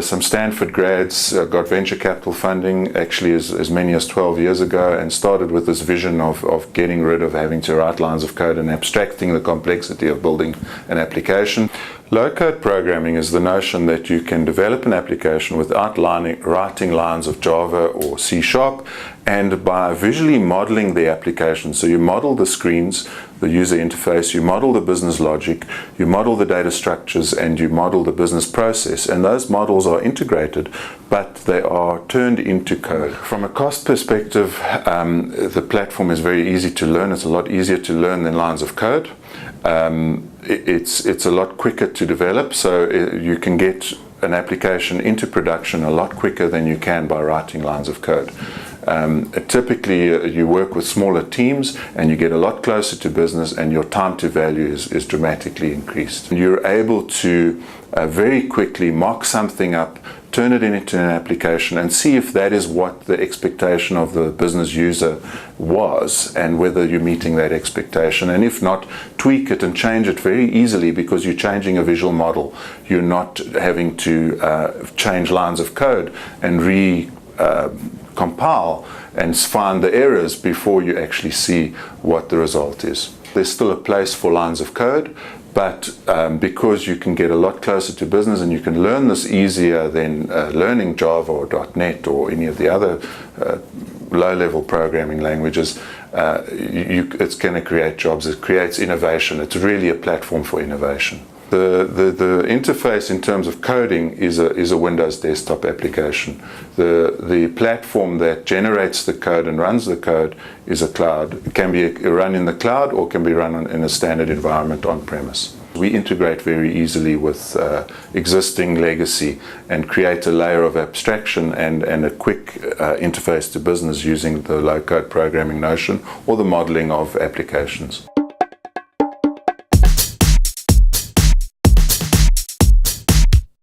Some Stanford grads got venture capital funding actually as many as 12 years ago, and started with this vision of getting rid of having to write lines of code and abstracting the complexity of building an application. Low-code programming is the notion that you can develop an application without writing lines of Java or C#, and by visually modeling the application. So you model the screens, the user interface, you model the business logic, you model the data structures, and you model the business process. And those models are integrated, but they are turned into code. From a cost perspective, the platform is very easy to learn. It's a lot easier to learn than lines of code. It's a lot quicker to develop, so you can get an application into production a lot quicker than you can by writing lines of code. Typically, you work with smaller teams and you get a lot closer to business, and your time to value is dramatically increased. You're able to very quickly mock something up, turn it into an application, and see if that is what the expectation of the business user was, and whether you're meeting that expectation. And if not, tweak it and change it very easily, because you're changing a visual model. You're not having to change lines of code and compile and find the errors before you actually see what the result is. There's still a place for lines of code, but because you can get a lot closer to business and you can learn this easier than learning Java or .NET or any of the other low-level programming languages, it's going to create jobs. It creates innovation. It's really a platform for innovation. The interface in terms of coding is a Windows desktop application. The platform that generates the code and runs the code is a cloud. It can be run in the cloud or can be run in a standard environment on-premise. We integrate very easily with existing legacy and create a layer of abstraction and a quick interface to business using the low-code programming notion or the modeling of applications.